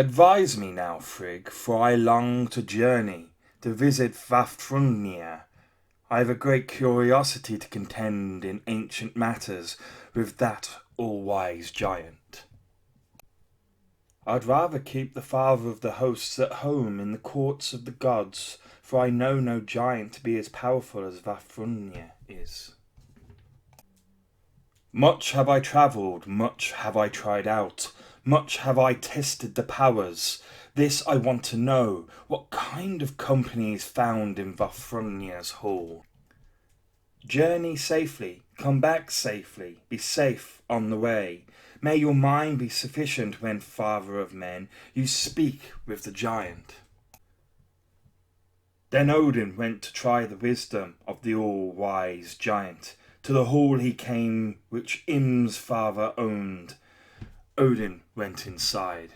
Advise me now, Frigg, for I long to journey, to visit Vafthrudnir. I have a great curiosity to contend in ancient matters with that all-wise giant. I'd rather keep the father of the hosts at home in the courts of the gods, for I know no giant to be as powerful as Vafthrudnir is. Much have I travelled, much have I tried out, much have I tested the powers. This I want to know, what kind of company is found in Vafthrudnir's hall? Journey safely, come back safely, be safe on the way. May your mind be sufficient when, father of men, you speak with the giant. Then Odin went to try the wisdom of the all-wise giant. To the hall he came which Im's father owned. Odin went inside.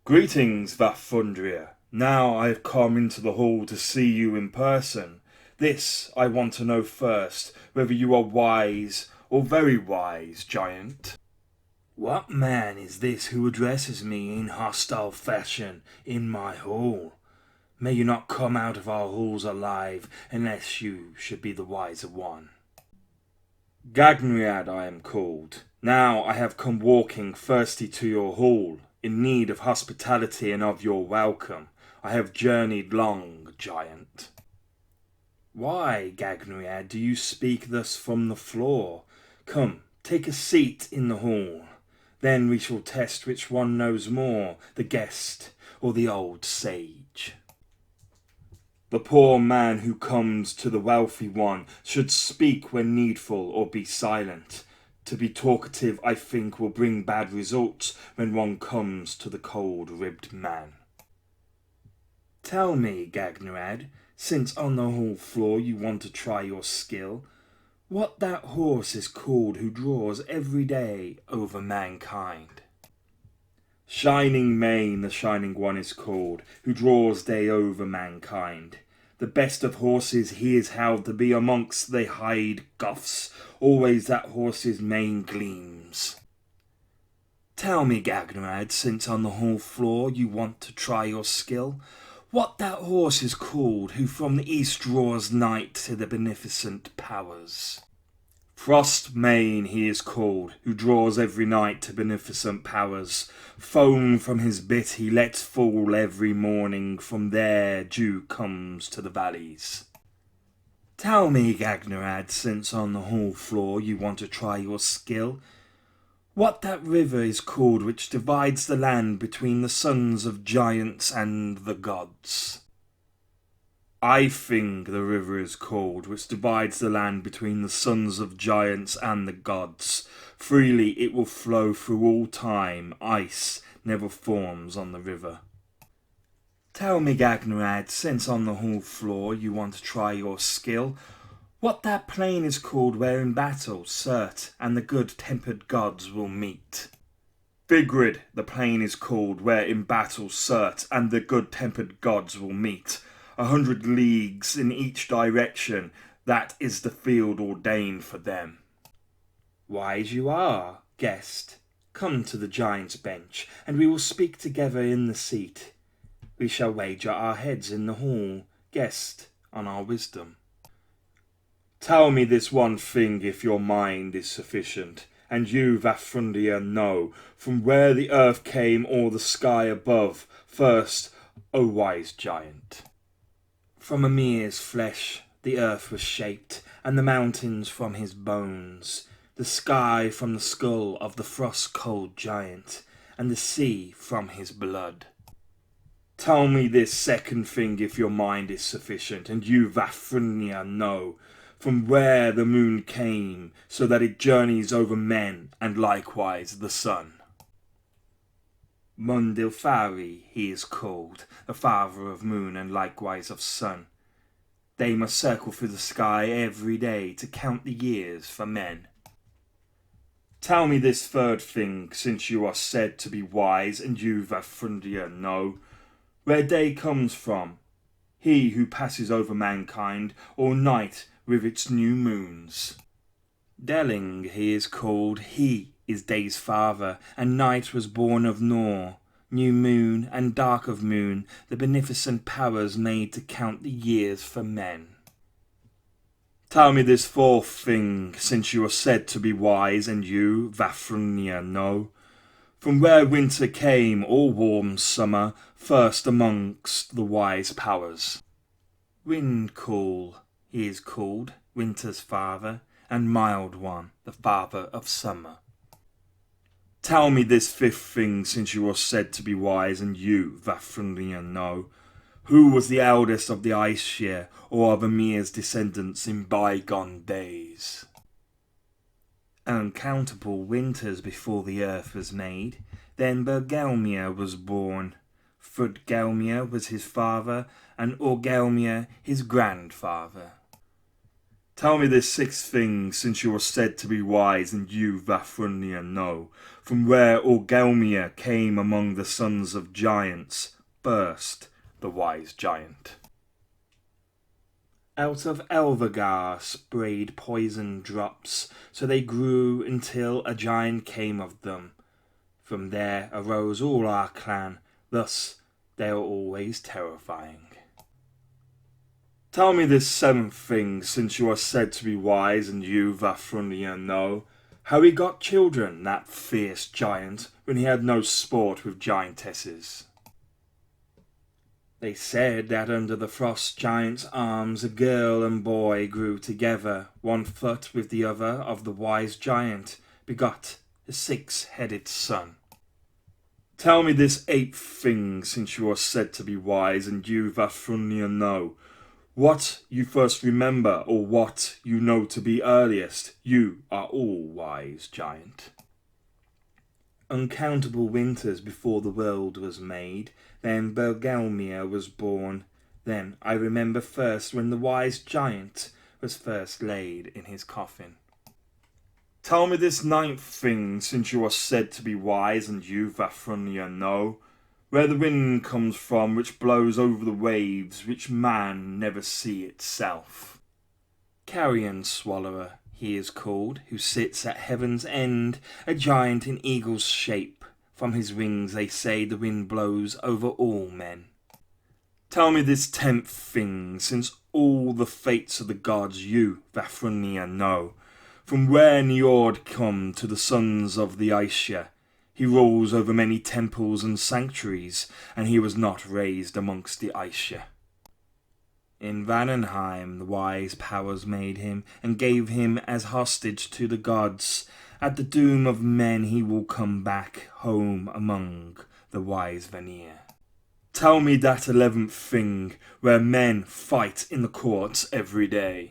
Greetings, Vafthrudnir. Now I have come into the hall to see you in person. This I want to know first, whether you are wise or very wise, giant. What man is this who addresses me in hostile fashion in my hall? May you not come out of our halls alive, unless you should be the wiser one. Ragnarok I am called. Now I have come walking thirsty to your hall, in need of hospitality and of your welcome. I have journeyed long, giant. Why, Ragnarok, do you speak thus from the floor? Come, take a seat in the hall. Then we shall test which one knows more, the guest or the old sage. The poor man who comes to the wealthy one should speak when needful or be silent. To be talkative, I think, will bring bad results when one comes to the cold-ribbed man. Tell me, Ragnarok, since on the hall floor you want to try your skill, what that horse is called who draws every day over mankind. Shining Mane the Shining One is called, who draws day over mankind. The best of horses he is held to be amongst the hide Goths, always that horse's mane gleams. Tell me, Ragnarok, since on the hall floor you want to try your skill, what that horse is called who from the east draws night to the beneficent powers. Frostmane he is called, who draws every night to beneficent powers. Foam from his bit he lets fall every morning, from there dew comes to the valleys. Tell me, Ragnarok, since on the hall floor you want to try your skill, what that river is called which divides the land between the sons of giants and the gods. I think the river is called which divides the land between the sons of giants and the gods. Freely it will flow through all time, ice never forms on the river. Tell me, Ragnarok, since on the hall floor you want to try your skill, what that plain is called where in battle Surt and the good-tempered gods will meet. Vigrid the plain is called where in battle Surt and the good-tempered gods will meet. 100 leagues in each direction, that is the field ordained for them. Wise you are, guest. Come to the giant's bench, and we will speak together in the seat. We shall wager our heads in the hall, guest, on our wisdom. Tell me this one thing if your mind is sufficient, and you, Vafthrudnir, know, from where the earth came or the sky above, first, O wise giant. From Ymir's flesh the earth was shaped, and the mountains from his bones, the sky from the skull of the frost-cold giant, and the sea from his blood. Tell me this second thing if your mind is sufficient, and you, Vafthrudnir, know, from where the moon came, so that it journeys over men, and likewise the sun. Mundilfari he is called, the father of moon and likewise of sun. They must circle through the sky every day to count the years for men. Tell me this third thing, since you are said to be wise, and you, Vafthrudnir, know, where day comes from, he who passes over mankind, or night with its new moons. Delling he is called, he is day's father, and night was born of Nor. New moon and dark of moon, the beneficent powers made to count the years for men. Tell me this fourth thing, since you are said to be wise, and you, Vafthrudnir, know. From where winter came, or warm summer, first amongst the wise powers. Wind cool, he is called, winter's father, and mild one, the father of summer. Tell me this fifth thing, since you are said to be wise, and you, Vafthrudnir, know. Who was the eldest of the Aesir, or of Ymir's descendants in bygone days? Uncountable winters before the earth was made, then Bergelmir was born. Vafthrudnir was his father, and Orgelmir his grandfather. Tell me this sixth thing, since you are said to be wise, and you, Vafthrudnir, know. From where Orgelmir came among the sons of giants, first the wise giant. Out of Elvegar sprayed poison drops, so they grew until a giant came of them. From there arose all our clan, thus they are always terrifying. Tell me this seventh thing, since you are said to be wise, and you, Vafthrudnir, know. How he got children, that fierce giant, when he had no sport with giantesses. They said that under the frost giant's arms a girl and boy grew together, one foot with the other of the wise giant, begot a six-headed son. Tell me this eighth thing, since you are said to be wise, and you, Vafthrudnir, know. What you first remember, or what you know to be earliest, you are all wise giant. Uncountable winters before the world was made, then Bergelmir was born. Then I remember first when the wise giant was first laid in his coffin. Tell me this ninth thing, since you are said to be wise, and you, Vafthrudnir, know. Where the wind comes from, which blows over the waves, which man never see itself. Carrion Swallower, he is called, who sits at heaven's end, a giant in eagle's shape. From his wings, they say, the wind blows over all men. Tell me this tenth thing, since all the fates of the gods you, Vafthrudnir, know. From where Njord come to the sons of the Aesir, he rules over many temples and sanctuaries, and he was not raised amongst the Aesir. In Vanenheim the wise powers made him, and gave him as hostage to the gods. At the doom of men he will come back home among the wise Vanir. Tell me that 11th thing, where men fight in the courts every day.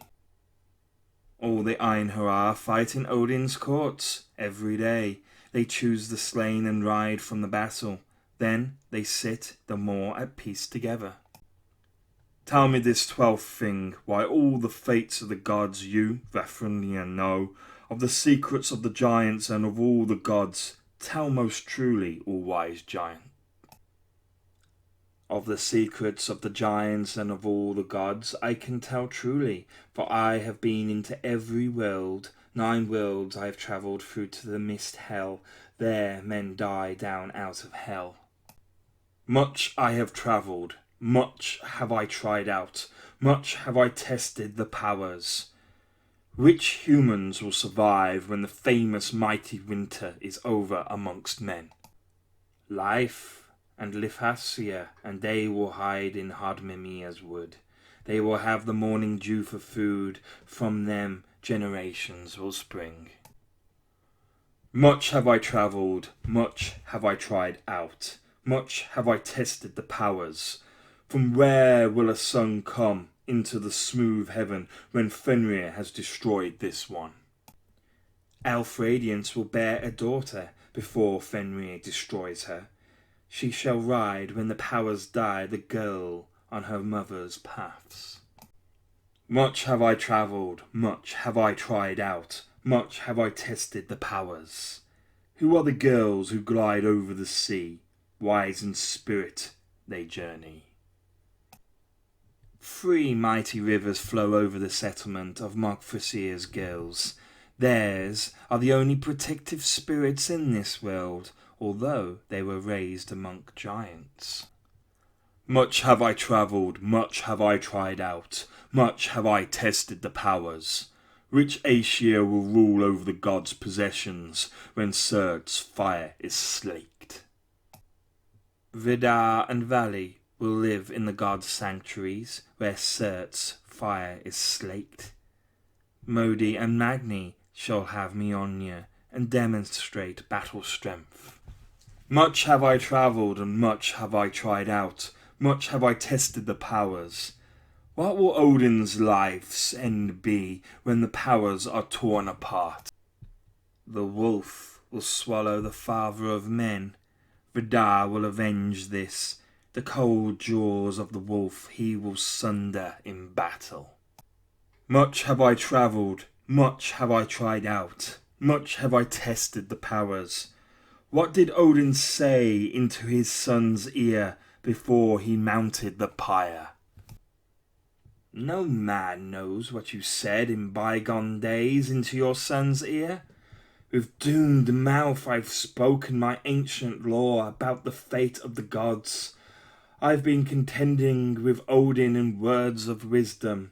All the Einherjar fight in Odin's courts every day. They choose the slain and ride from the battle. Then they sit the more at peace together. Tell me this 12th thing, why all the fates of the gods you, Vafthrudnir, know. Of the secrets of the giants and of all the gods, tell most truly, all wise giant. Of the secrets of the giants and of all the gods I can tell truly, for I have been into every world. 9 worlds I have travelled through to the mist hell, there men die down out of hell. Much I have travelled, much have I tried out, much have I tested the powers. Which humans will survive when the famous mighty winter is over amongst men? Life and Lithasia, and they will hide in Hardmimir's wood. They will have the morning dew for food, from them generations will spring. Much have I travelled, much have I tried out, much have I tested the powers. From where will a sun come into the smooth heaven when Fenrir has destroyed this one? Elfradiance will bear a daughter before Fenrir destroys her. She shall ride, when the powers die, the girl on her mother's paths. Much have I travelled, much have I tried out, much have I tested the powers. Who are the girls who glide over the sea? Wise in spirit they journey. 3 mighty rivers flow over the settlement of Vafthrudnir's girls. Theirs are the only protective spirits in this world. although they were raised among giants. Much have I travelled, much have I tried out, much have I tested the powers. Rich Asia will rule over the gods' possessions when Surt's fire is slaked. Vidar and Vali will live in the gods' sanctuaries where Surt's fire is slaked. Modi and Magni shall have Mjolnir and demonstrate battle strength. Much have I travelled and much have I tried out, much have I tested the powers. What will Odin's life's end be when the powers are torn apart? The wolf will swallow the father of men. Vidar will avenge this. The cold jaws of the wolf he will sunder in battle. Much have I travelled, much have I tried out, much have I tested the powers. What did Odin say into his son's ear before he mounted the pyre? No man knows what you said in bygone days into your son's ear. With doomed mouth I've spoken my ancient lore about the fate of the gods. I've been contending with Odin in words of wisdom.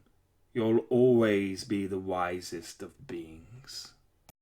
You'll always be the wisest of beings.